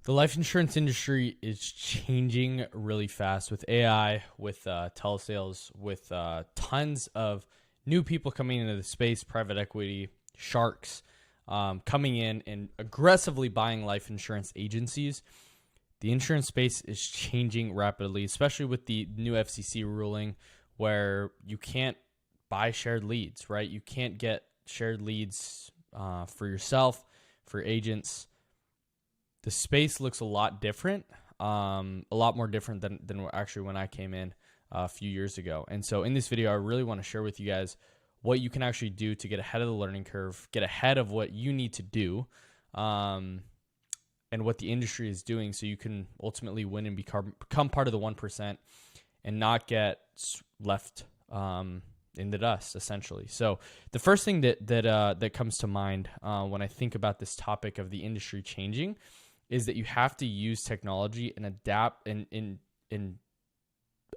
The life insurance industry is changing really fast with AI, with telesales, with tons of new people coming into the space, private equity, sharks coming in and aggressively buying life insurance agencies. The insurance space is changing rapidly, especially with the new FCC ruling where you can't buy shared leads, right? You can't get shared leads for yourself, for agents. The space looks a lot different, a lot more different than actually when I came in a few years ago. And so in this video, I really want to share with you guys what you can actually do to get ahead of the learning curve, get ahead of what you need to do, and what the industry is doing so you can ultimately win and become part of the 1% and not get left in the dust, essentially. So the first thing that comes to mind when I think about this topic of the industry changing is that you have to use technology and adapt and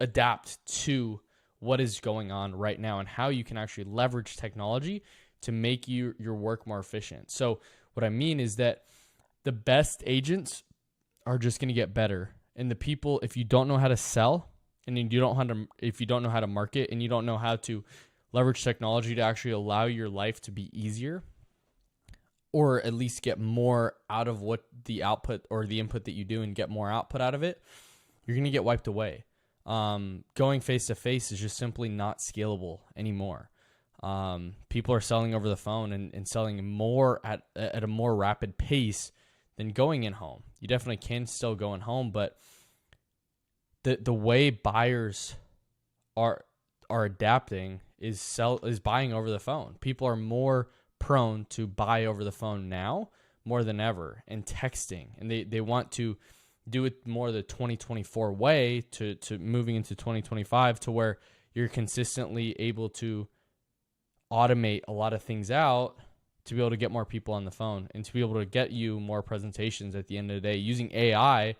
adapt to what is going on right now and how you can actually leverage technology to make your work more efficient. So what I mean is that the best agents are just going to get better. And the people, if you don't know how to sell and if you don't know how to market and you don't know how to leverage technology to actually allow your life to be easier, or at least get more out of what the output or the input that you do and get more output out of it, you're going to get wiped away. Going face-to-face is just simply not scalable anymore. People are selling over the phone and selling more at a more rapid pace than going in home. You definitely can still go in home, but the way buyers are adapting is buying over the phone. People are more prone to buy over the phone now more than ever, and texting, and they want to do it more the 2024 way to moving into 2025, to where you're consistently able to automate a lot of things out to be able to get more people on the phone and to be able to get you more presentations at the end of the day, using AI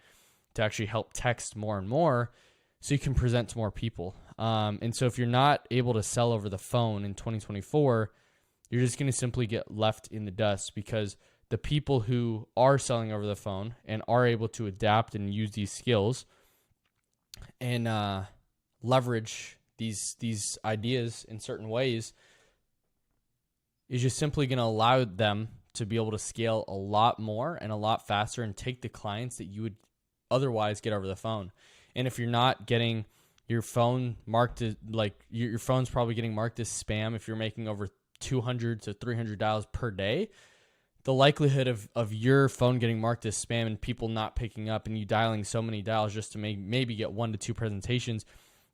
to actually help text more and more so you can present to more people. And so if you're not able to sell over the phone in 2024, you're just going to simply get left in the dust, because the people who are selling over the phone and are able to adapt and use these skills and leverage these ideas in certain ways is just simply going to allow them to be able to scale a lot more and a lot faster and take the clients that you would otherwise get over the phone. And if you're not getting your phone marked as, like, your phone's probably getting marked as spam if you're making over 200 to 300 dials per day, the likelihood of your phone getting marked as spam and people not picking up and you dialing so many dials just to maybe get 1 to 2 presentations,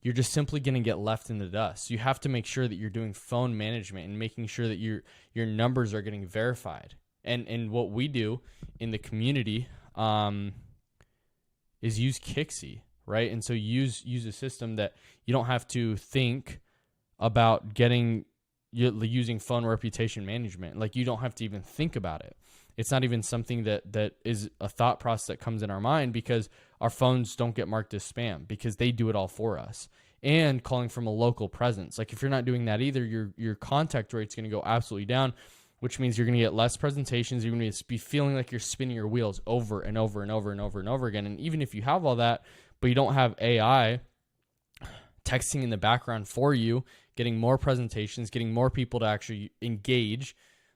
you're just simply going to get left in the dust. You have to make sure that you're doing phone management and making sure that your numbers are getting verified. And what we do in the community is use Kixi, right? And so use a system that you don't have to think about using phone reputation management. Like, you don't have to even think about it. It's not even something that is a thought process that comes in our mind, because our phones don't get marked as spam because they do it all for us. And calling from a local presence. Like, if you're not doing that either, your contact rate's going to go absolutely down, which means you're going to get less presentations. You're going to be feeling like you're spinning your wheels over and over and over and over and over again. And even if you have all that, but you don't have AI texting in the background for you, getting more presentations, getting more people to actually engage,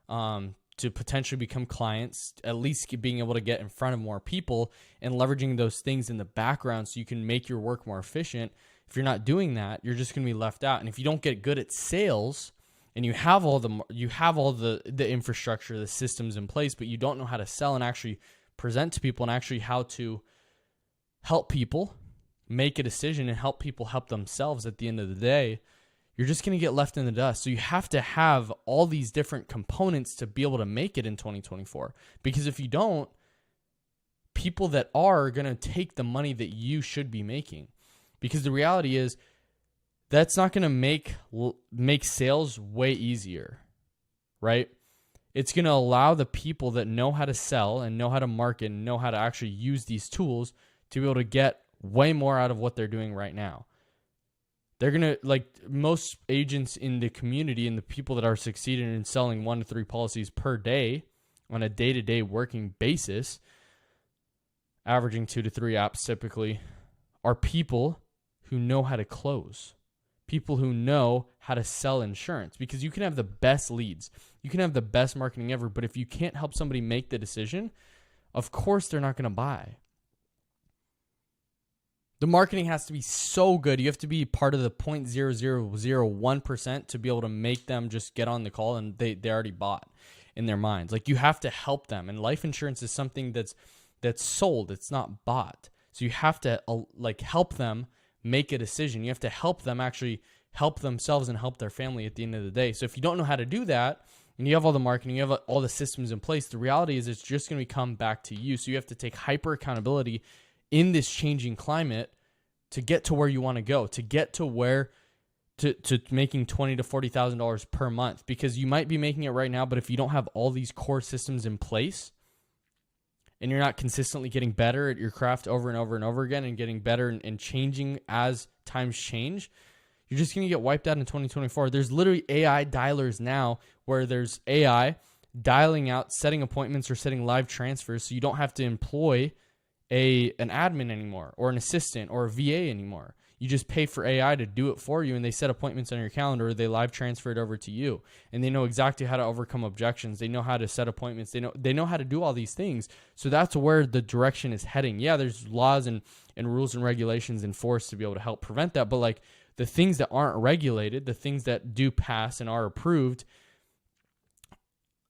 to potentially become clients, at least being able to get in front of more people and leveraging those things in the background so you can make your work more efficient. If you're not doing that, you're just going to be left out. And if you don't get good at sales and you have all the infrastructure, the systems in place, but you don't know how to sell and actually present to people and actually how to help people make a decision and help people help themselves at the end of the day, you're just going to get left in the dust. So you have to have all these different components to be able to make it in 2024. Because if you don't, people that are going to take the money that you should be making. Because the reality is, that's not going to make sales way easier, right? It's going to allow the people that know how to sell and know how to market and know how to actually use these tools to be able to get way more out of what they're doing right now. They're going to, like most agents in the community and the people that are succeeding in selling 1 to 3 policies per day on a day-to-day working basis, averaging 2 to 3 apps typically, are people who know how to close, people who know how to sell insurance, because you can have the best leads, you can have the best marketing ever, but if you can't help somebody make the decision, of course they're not going to buy. The marketing has to be so good. You have to be part of the 0.0001% to be able to make them just get on the call and they already bought in their minds. Like, you have to help them. And life insurance is something that's sold. It's not bought. So you have to help them make a decision. You have to help them actually help themselves and help their family at the end of the day. So if you don't know how to do that, and you have all the marketing, you have all the systems in place, the reality is it's just going to come back to you. So you have to take hyper accountability in this changing climate to get to where you want to go, to get to where to making $20,000 to $40,000 per month, because you might be making it right now, but if you don't have all these core systems in place and you're not consistently getting better at your craft over and over and over again and getting better and changing as times change, you're just going to get wiped out in 2024. There's literally AI dialers now where there's AI dialing out, setting appointments or setting live transfers, so you don't have to employ an admin anymore or an assistant or a VA anymore. You just pay for AI to do it for you, and they set appointments on your calendar, or they live transfer it over to you, and they know exactly how to overcome objections. They know how to set appointments. They know how to do all these things. So that's where the direction is heading. Yeah, there's laws and rules and regulations enforced to be able to help prevent that, but like the things that aren't regulated, the things that do pass and are approved,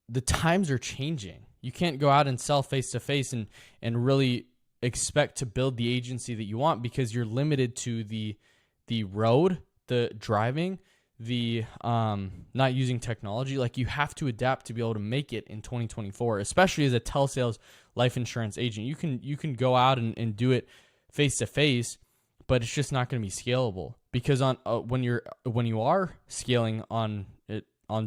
the times are changing. You can't go out and sell face-to-face and really expect to build the agency that you want, because you're limited to the road, the driving, the not using technology. Like, you have to adapt to be able to make it in 2024, especially as a telesales life insurance agent. You can go out and do it face to face, but it's just not going to be scalable, because when you are scaling on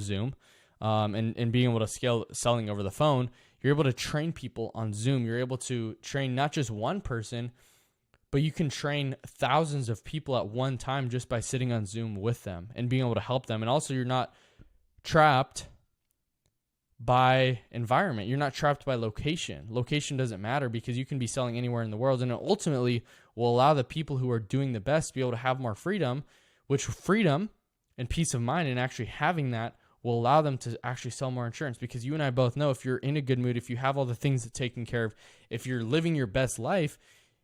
Zoom and being able to scale selling over the phone, you're able to train people on Zoom. You're able to train not just one person, but you can train thousands of people at one time just by sitting on Zoom with them and being able to help them. And also, you're not trapped by environment. You're not trapped by location. Location doesn't matter, because you can be selling anywhere in the world. And it ultimately will allow the people who are doing the best to be able to have more freedom, which freedom and peace of mind and actually having that will allow them to actually sell more insurance. Because you and I both know, if you're in a good mood, if you have all the things taken care of, if you're living your best life,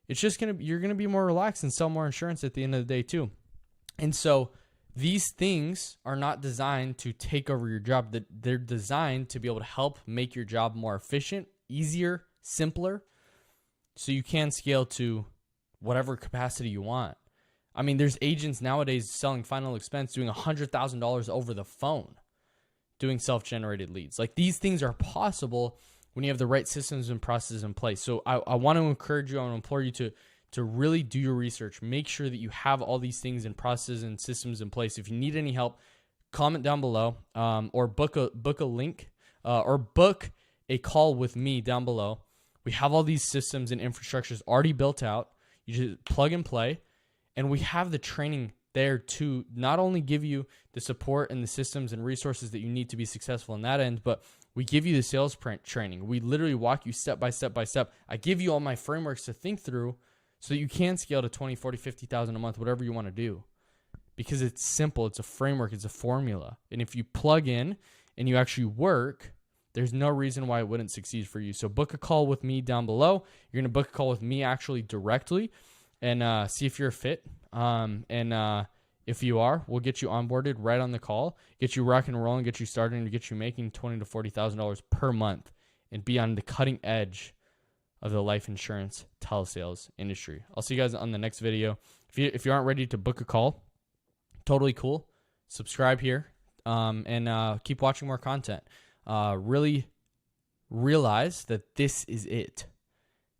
you're going to be more relaxed and sell more insurance at the end of the day too. And so these things are not designed to take over your job. They're designed to be able to help make your job more efficient, easier, simpler, so you can scale to whatever capacity you want. I mean, there's agents nowadays selling final expense, doing $100,000 over the phone, doing self-generated leads. Like, these things are possible when you have the right systems and processes in place. So I want to encourage you, I want to implore you to really do your research. Make sure that you have all these things and processes and systems in place. If you need any help, comment down below, or book a link, or book a call with me down below. We have all these systems and infrastructures already built out. You just plug and play, and we have the training there to not only give you the support and the systems and resources that you need to be successful in that end, but we give you the sales training. We literally walk you step by step by step. I give you all my frameworks to think through so that you can scale to 20, 40, 50,000 a month, whatever you want to do. Because it's simple. It's a framework. It's a formula. And if you plug in and you actually work, there's no reason why it wouldn't succeed for you. So book a call with me down below. You're going to book a call with me actually directly and see if you're a fit. If you are, we'll get you onboarded right on the call, get you rock and rolling, get you started, and get you making $20,000 to $40,000 per month and be on the cutting edge of the life insurance telesales industry. I'll see you guys on the next video. If you aren't ready to book a call, totally cool. Subscribe here and keep watching more content. Really realize that this is it.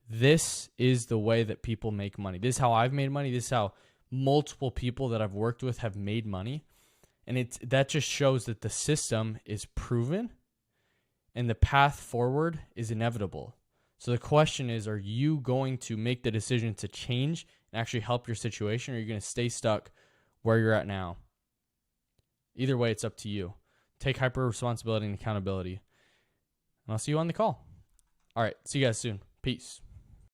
This is the way that people make money. This is how I've made money. This is how multiple people that I've worked with have made money. And that just shows that the system is proven and the path forward is inevitable. So the question is, are you going to make the decision to change and actually help your situation, or are you going to stay stuck where you're at now? Either way, it's up to you. Take hyper responsibility and accountability. And I'll see you on the call. All right. See you guys soon. Peace.